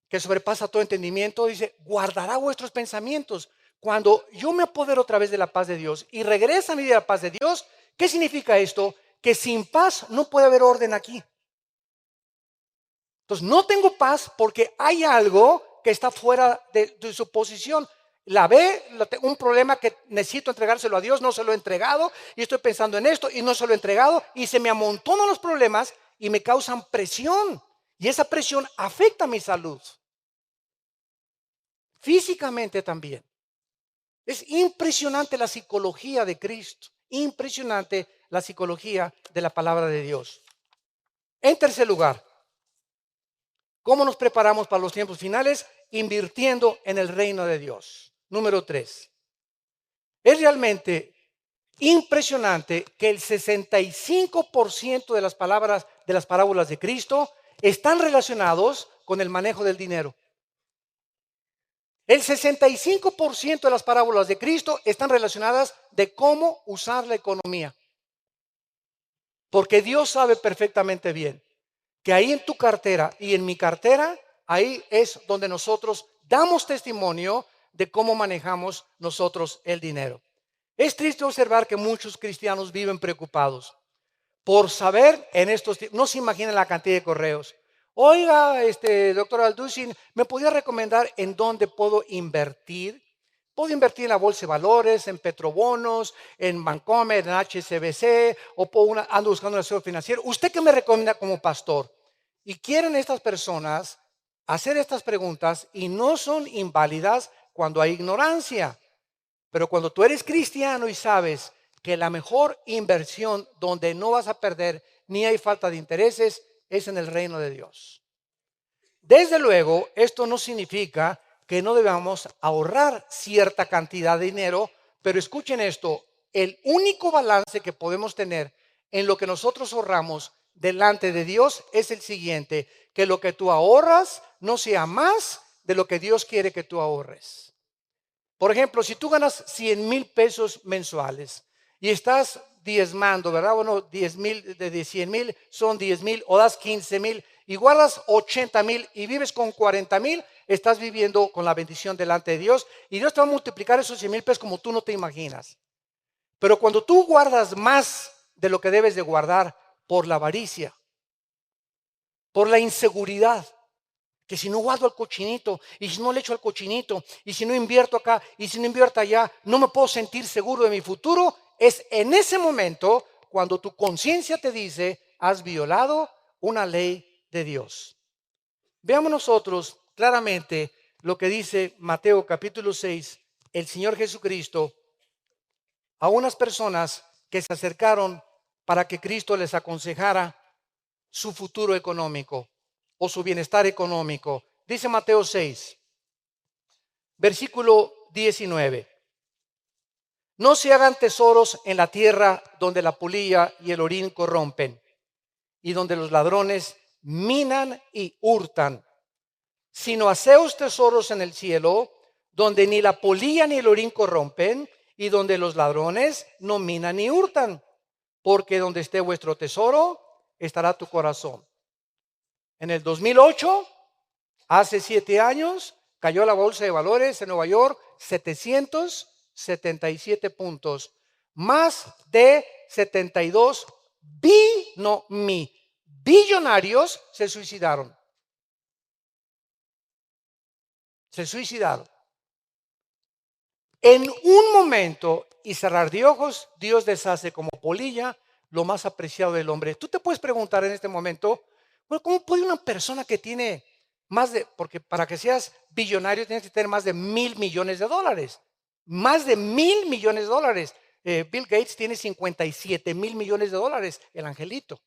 que sobrepasa todo entendimiento, dice, guardará vuestros pensamientos. Cuando yo me apodero otra vez de la paz de Dios y regresa a mi vida la paz de Dios, ¿qué significa esto? Que sin paz no puede haber orden aquí. Entonces no tengo paz porque hay algo que está fuera de su posición. La B, un problema que necesito entregárselo a Dios, no se lo he entregado y estoy pensando en esto y no se lo he entregado y se me amontonan los problemas y me causan presión y esa presión afecta mi salud. Físicamente también. Es impresionante la psicología de Cristo, impresionante la psicología de la palabra de Dios. En tercer lugar, ¿cómo nos preparamos para los tiempos finales? Invirtiendo en el reino de Dios. Número 3. Es realmente impresionante que el 65% de las palabras de las parábolas de Cristo están relacionados con el manejo del dinero. El 65% de las parábolas de Cristo están relacionadas de cómo usar la economía. Porque Dios sabe perfectamente bien que ahí en tu cartera y en mi cartera, ahí es donde nosotros damos testimonio de cómo manejamos nosotros el dinero. Es triste observar que muchos cristianos viven preocupados por saber en estos tiempos. No se imaginan la cantidad de correos. Oiga, doctor Alducin, ¿me podría recomendar en dónde puedo invertir? Puedo invertir en la bolsa de valores, en petrobonos, en Bancomer, en HSBC, o ando buscando un asesor financiero. ¿Usted qué me recomienda como pastor? Y quieren estas personas hacer estas preguntas y no son inválidas cuando hay ignorancia. Pero cuando tú eres cristiano y sabes que la mejor inversión donde no vas a perder ni hay falta de intereses es en el reino de Dios. Desde luego, esto no significa que no debamos ahorrar cierta cantidad de dinero, pero escuchen esto, el único balance que podemos tener en lo que nosotros ahorramos delante de Dios es el siguiente, que lo que tú ahorras no sea más de lo que Dios quiere que tú ahorres. Por ejemplo, si tú ganas 100,000 pesos mensuales y estás diezmando, ¿verdad? Bueno, 10,000 de 100,000 son 10,000 o das 15,000 y guardas 80,000 y vives con 40,000, estás viviendo con la bendición delante de Dios y Dios te va a multiplicar esos 100,000 pesos como tú no te imaginas. Pero cuando tú guardas más de lo que debes de guardar por la avaricia, por la inseguridad, que si no guardo al cochinito, y si no le echo al cochinito, y si no invierto acá, y si no invierto allá, no me puedo sentir seguro de mi futuro. Es en ese momento cuando tu conciencia te dice, has violado una ley de Dios. Veamos nosotros claramente lo que dice Mateo capítulo 6, el Señor Jesucristo a unas personas que se acercaron para que Cristo les aconsejara su futuro económico o su bienestar económico. Dice Mateo 6, versículo 19. No se hagan tesoros en la tierra donde la polilla y el orín corrompen y donde los ladrones minan y hurtan, sino haceos tesoros en el cielo donde ni la polilla ni el orín corrompen y donde los ladrones no minan ni hurtan, porque donde esté vuestro tesoro estará tu corazón. En el 2008, hace 7 años, cayó la bolsa de valores en Nueva York 777 puntos, más de 72 billonarios se suicidaron. En un momento y cerrar de ojos, Dios deshace como polilla lo más apreciado del hombre. Tú te puedes preguntar en este momento, bueno, ¿cómo puede una persona que tiene porque para que seas billonario tienes que tener más de $1,000 millones? Más de $1,000 millones. Bill Gates tiene $57,000 millones, el angelito.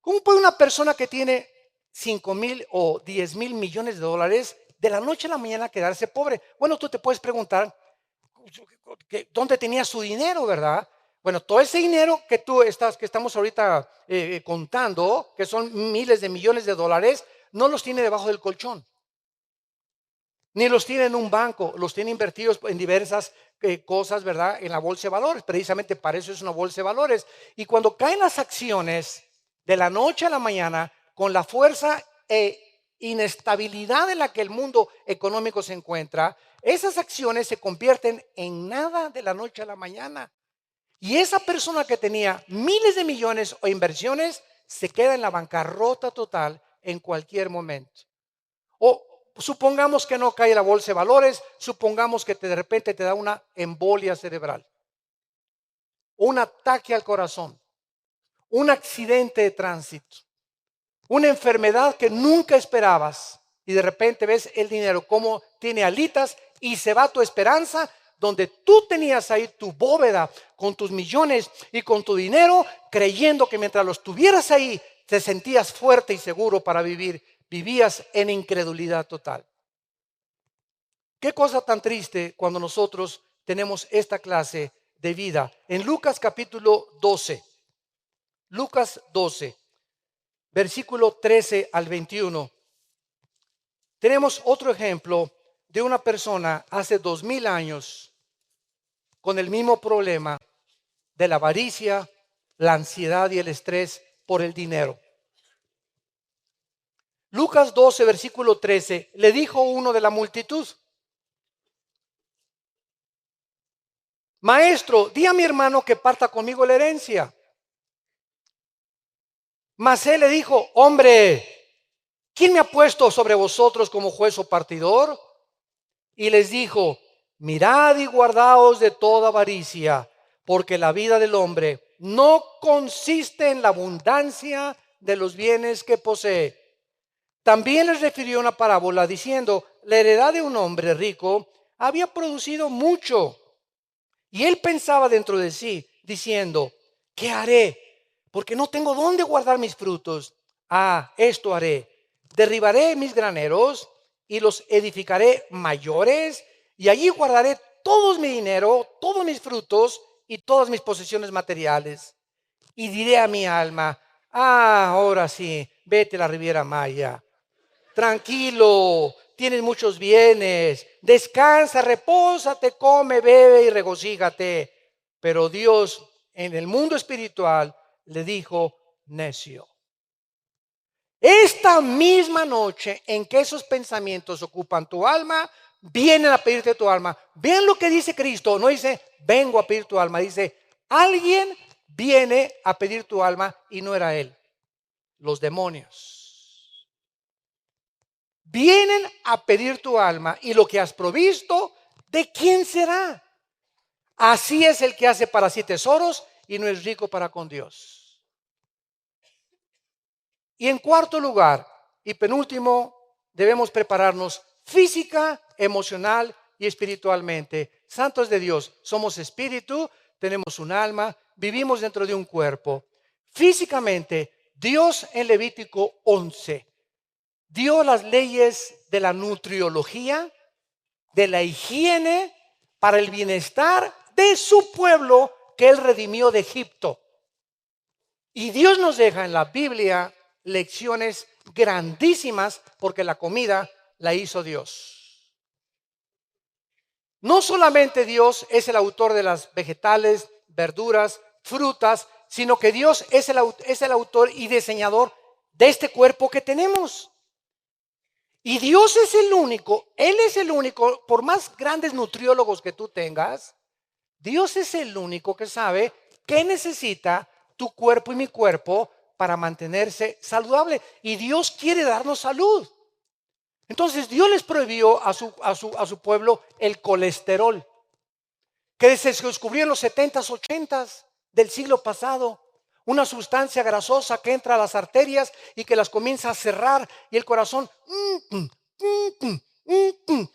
¿Cómo puede una persona que tiene 5,000 o 10,000 millones de la noche a la mañana quedarse pobre? Bueno, tú te puedes preguntar, ¿dónde tenía su dinero, verdad? Bueno, todo ese dinero que estamos ahorita contando, que son miles de millones de dólares, no los tiene debajo del colchón, ni los tiene en un banco, los tiene invertidos en diversas cosas, ¿verdad? En la bolsa de valores, precisamente para eso es una bolsa de valores. Y cuando caen las acciones de la noche a la mañana, con la fuerza e inestabilidad en la que el mundo económico se encuentra, esas acciones se convierten en nada de la noche a la mañana. Y esa persona que tenía miles de millones o inversiones se queda en la bancarrota total en cualquier momento. O supongamos que no cae la bolsa de valores, supongamos que de repente te da una embolia cerebral, un ataque al corazón, un accidente de tránsito, una enfermedad que nunca esperabas y de repente ves el dinero como tiene alitas y se va tu esperanza, donde tú tenías ahí tu bóveda con tus millones y con tu dinero, creyendo que mientras los tuvieras ahí te sentías fuerte y seguro para vivir. Vivías en incredulidad total. Qué cosa tan triste cuando nosotros tenemos esta clase de vida. En Lucas capítulo 12, Lucas 12, versículo 13 al 21, tenemos otro ejemplo de una persona hace 2000 años con el mismo problema de la avaricia, la ansiedad y el estrés por el dinero. Lucas 12, versículo 13, le dijo uno de la multitud: Maestro, di a mi hermano que parta conmigo la herencia. Mas él le dijo: Hombre, ¿quién me ha puesto sobre vosotros como juez o partidor? Y les dijo: Mirad y guardaos de toda avaricia, porque la vida del hombre no consiste en la abundancia de los bienes que posee. También les refirió una parábola diciendo: la heredad de un hombre rico había producido mucho. Y él pensaba dentro de sí, diciendo: ¿qué haré? Porque no tengo dónde guardar mis frutos. Esto haré: derribaré mis graneros y los edificaré mayores, y allí guardaré todo mi dinero, todos mis frutos y todas mis posesiones materiales. Y diré a mi alma: ahora sí, vete a la Riviera Maya. Tranquilo, tienes muchos bienes, descansa, repósate, come, bebe y regocíjate. Pero Dios en el mundo espiritual le dijo: necio. Esta misma noche en que esos pensamientos ocupan tu alma, vienen a pedirte tu alma. Vean lo que dice Cristo, no dice vengo a pedir tu alma, dice alguien viene a pedir tu alma, y no era él, los demonios. Vienen a pedir tu alma, y lo que has provisto, ¿de quién será? Así es el que hace para sí tesoros y no es rico para con Dios. Y en cuarto lugar y penúltimo, debemos prepararnos física, emocional y espiritualmente. Santos de Dios, somos espíritu, tenemos un alma, vivimos dentro de un cuerpo. Físicamente, Dios en Levítico 11 dio las leyes de la nutriología, de la higiene, para el bienestar de su pueblo que Él redimió de Egipto. Y Dios nos deja en la Biblia lecciones grandísimas porque la comida la hizo Dios. No solamente Dios es el autor de las vegetales, verduras, frutas, sino que Dios es el autor y diseñador de este cuerpo que tenemos. Y Dios es el único, Él es el único, por más grandes nutriólogos que tú tengas, Dios es el único que sabe qué necesita tu cuerpo y mi cuerpo para mantenerse saludable. Y Dios quiere darnos salud. Entonces Dios les prohibió a su pueblo el colesterol, que se descubrió en los 70s, 80s del siglo pasado. Una sustancia grasosa que entra a las arterias y que las comienza a cerrar y el corazón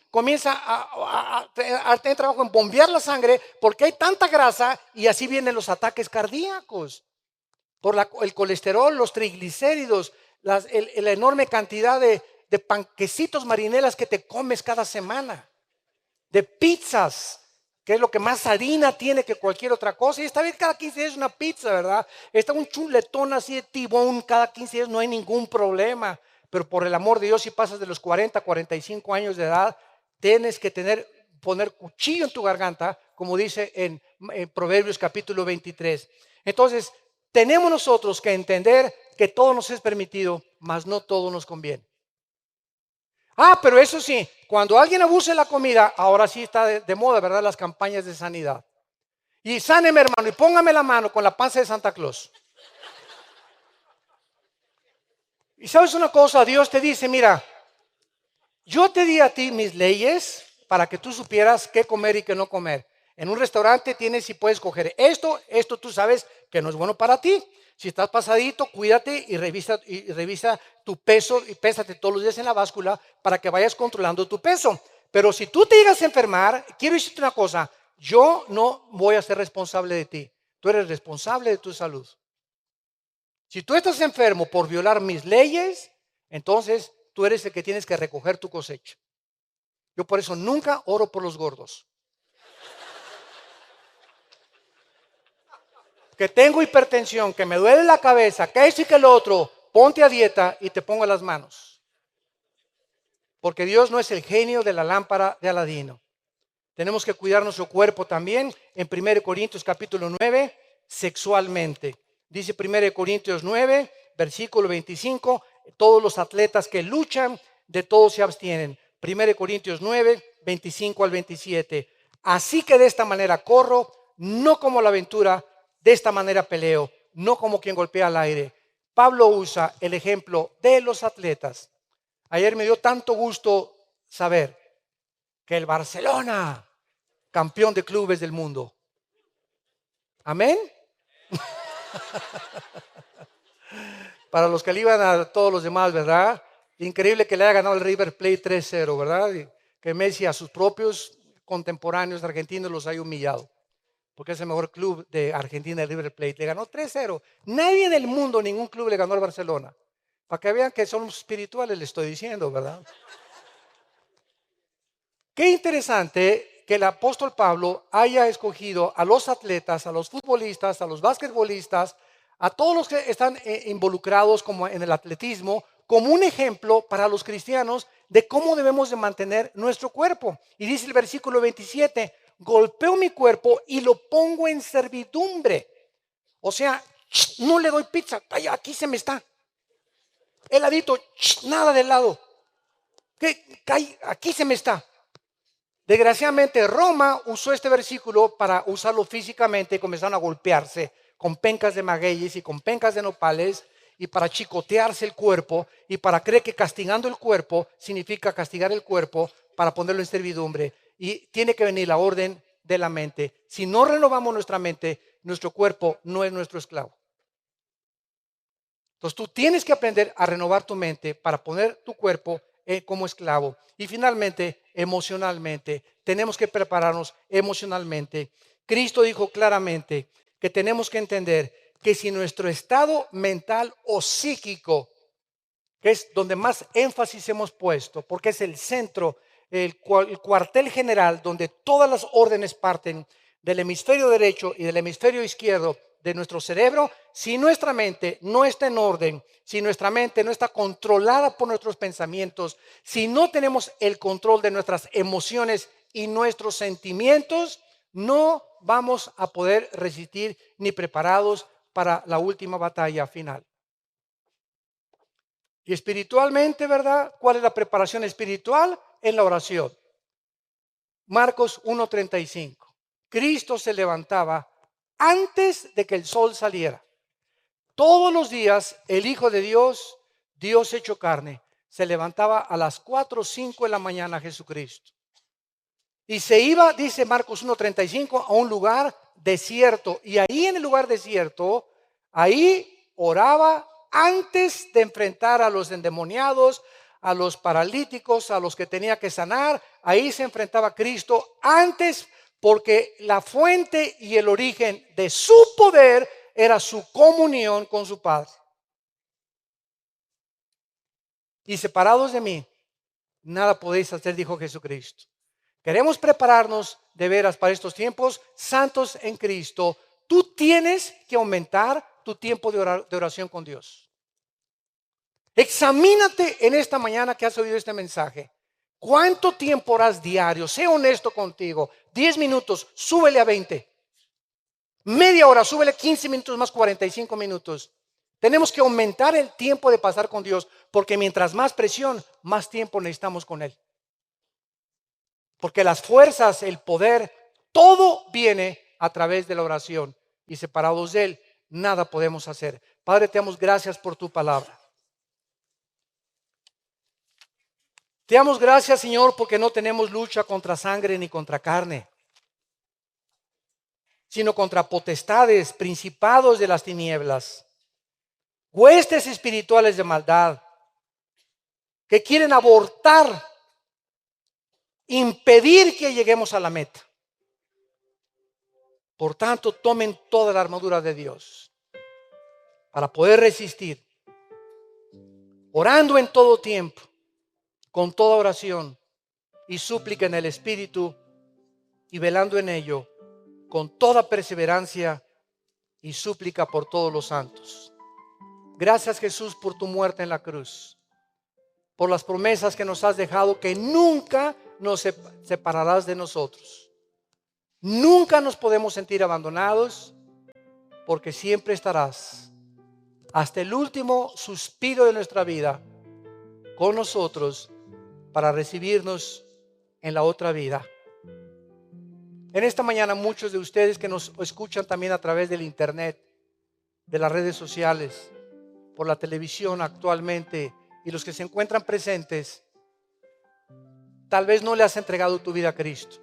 comienza a tener trabajo en bombear la sangre porque hay tanta grasa y así vienen los ataques cardíacos. Por el colesterol, los triglicéridos, la enorme cantidad de panquecitos marinelas que te comes cada semana, de pizzas, que es lo que más harina tiene que cualquier otra cosa. Y esta vez cada 15 días una pizza, ¿verdad? Está un chuletón así de tibón cada 15 días, no hay ningún problema. Pero por el amor de Dios, si pasas de los 40, 45 años de edad, tienes que poner cuchillo en tu garganta, como dice en Proverbios capítulo 23. Entonces, tenemos nosotros que entender que todo nos es permitido, mas no todo nos conviene. Pero eso sí, cuando alguien abuse la comida, ahora sí está de moda, ¿verdad? Las campañas de sanidad. Y sáneme, hermano, y póngame la mano con la panza de Santa Claus. Y sabes una cosa, Dios te dice, mira, yo te di a ti mis leyes para que tú supieras qué comer y qué no comer. En un restaurante tienes y puedes coger esto tú sabes que no es bueno para ti. Si estás pasadito, cuídate y revisa tu peso y pésate todos los días en la báscula para que vayas controlando tu peso. Pero si tú te llegas a enfermar, quiero decirte una cosa, yo no voy a ser responsable de ti. Tú eres responsable de tu salud. Si tú estás enfermo por violar mis leyes, entonces tú eres el que tienes que recoger tu cosecha. Yo por eso nunca oro por los gordos. Que tengo hipertensión, que me duele la cabeza, que esto y que lo otro, ponte a dieta y te pongo las manos. Porque Dios no es el genio de la lámpara de Aladino. Tenemos que cuidar nuestro cuerpo también. En 1 Corintios capítulo 9, sexualmente. Dice 1 Corintios 9, versículo 25, todos los atletas que luchan, de todos se abstienen. 1 Corintios 9, 25 al 27. Así que de esta manera corro, no como la aventura, de esta manera peleo, no como quien golpea al aire. Pablo usa el ejemplo de los atletas. Ayer me dio tanto gusto saber que el Barcelona, campeón de clubes del mundo. Amén. Para los que le iban a todos los demás, ¿verdad? Increíble que le haya ganado el River Plate 3-0, ¿verdad? Y que Messi a sus propios contemporáneos argentinos los haya humillado. Porque es el mejor club de Argentina, el River Plate. Le ganó 3-0. Nadie en el mundo, ningún club le ganó al Barcelona. Para que vean que son espirituales, les estoy diciendo, ¿verdad? Qué interesante que el apóstol Pablo haya escogido a los atletas, a los futbolistas, a los basquetbolistas, a todos los que están involucrados como en el atletismo, como un ejemplo para los cristianos de cómo debemos de mantener nuestro cuerpo. Y dice el versículo 27, golpeo mi cuerpo y lo pongo en servidumbre. O sea, no le doy pizza, aquí se me está. Heladito, nada de helado. Aquí se me está. Desgraciadamente Roma usó este versículo para usarlo físicamente y comenzaron a golpearse con pencas de magueyes y con pencas de nopales y para chicotearse el cuerpo y para creer que castigando el cuerpo significa castigar el cuerpo para ponerlo en servidumbre. Y tiene que venir la orden de la mente. Si no renovamos nuestra mente, nuestro cuerpo no es nuestro esclavo. Entonces tú tienes que aprender a renovar tu mente para poner tu cuerpo como esclavo. Y finalmente, emocionalmente, tenemos que prepararnos emocionalmente. Cristo dijo claramente que tenemos que entender que si nuestro estado mental o psíquico, que es donde más énfasis hemos puesto, porque es el centro, el cuartel general, donde todas las órdenes parten del hemisferio derecho y del hemisferio izquierdo de nuestro cerebro. Si nuestra mente no está en orden, si nuestra mente no está controlada por nuestros pensamientos, si no tenemos el control de nuestras emociones y nuestros sentimientos, no vamos a poder resistir ni preparados para la última batalla final. Y espiritualmente, ¿verdad? ¿Cuál es la preparación espiritual? En la oración. Marcos 1:35. Cristo se levantaba antes de que el sol saliera. Todos los días el Hijo de Dios, Dios hecho carne, se levantaba a las 4 o 5 de la mañana Jesucristo. Y se iba, dice Marcos 1:35, a un lugar desierto. Y ahí en el lugar desierto, ahí oraba antes de enfrentar a los endemoniados, a los paralíticos, a los que tenía que sanar. Ahí se enfrentaba Cristo antes, porque la fuente y el origen de su poder era su comunión con su Padre. Y separados de mí, nada podéis hacer, dijo Jesucristo. Queremos prepararnos de veras para estos tiempos santos en Cristo. Tú tienes que aumentar tu tiempo de oración con Dios. Examínate en esta mañana que has oído este mensaje. ¿Cuánto tiempo oras diario? Sé honesto contigo. 10 minutos, súbele a 20. Media hora, súbele 15 minutos más, 45 minutos. Tenemos que aumentar el tiempo de pasar con Dios, porque mientras más presión, más tiempo necesitamos con Él. Porque las fuerzas, el poder, todo viene a través de la oración. Y separados de Él, nada podemos hacer. Padre, te damos gracias por tu palabra. Te damos gracias, Señor, porque no tenemos lucha contra sangre ni contra carne, sino contra potestades, principados de las tinieblas, huestes espirituales de maldad, que quieren abortar, impedir que lleguemos a la meta. Por tanto, tomen toda la armadura de Dios para poder resistir, orando en todo tiempo, con toda oración y súplica en el Espíritu, y velando en ello con toda perseverancia y súplica por todos los santos. Gracias, Jesús, por tu muerte en la cruz, por las promesas que nos has dejado, que nunca nos separarás de nosotros. Nunca nos podemos sentir abandonados, porque siempre estarás hasta el último suspiro de nuestra vida con nosotros para recibirnos en la otra vida. En esta mañana, muchos de ustedes que nos escuchan también a través del internet, de las redes sociales, por la televisión actualmente, y los que se encuentran presentes, tal vez no le has entregado tu vida a Cristo.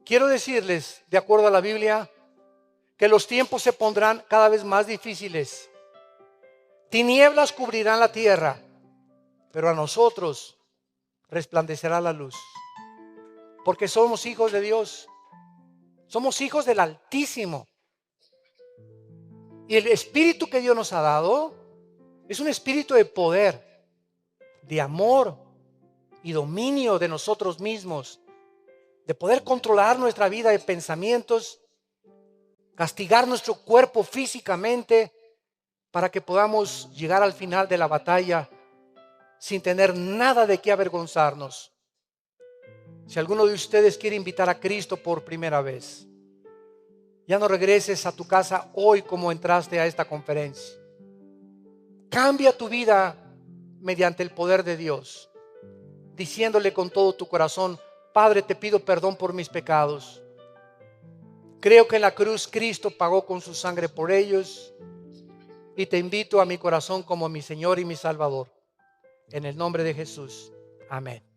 Quiero decirles, de acuerdo a la Biblia, que los tiempos se pondrán cada vez más difíciles. Tinieblas cubrirán la tierra, pero a nosotros resplandecerá la luz. Porque somos hijos de Dios. Somos hijos del Altísimo. Y el espíritu que Dios nos ha dado es un espíritu de poder, de amor y dominio de nosotros mismos, de poder controlar nuestra vida de pensamientos, castigar nuestro cuerpo físicamente para que podamos llegar al final de la batalla sin tener nada de qué avergonzarnos. Si alguno de ustedes quiere invitar a Cristo por primera vez, ya no regreses a tu casa hoy como entraste a esta conferencia. Cambia tu vida mediante el poder de Dios, diciéndole con todo tu corazón: Padre, te pido perdón por mis pecados. Creo que en la cruz Cristo pagó con su sangre por ellos, y te invito a mi corazón como mi Señor y mi Salvador. En el nombre de Jesús. Amén.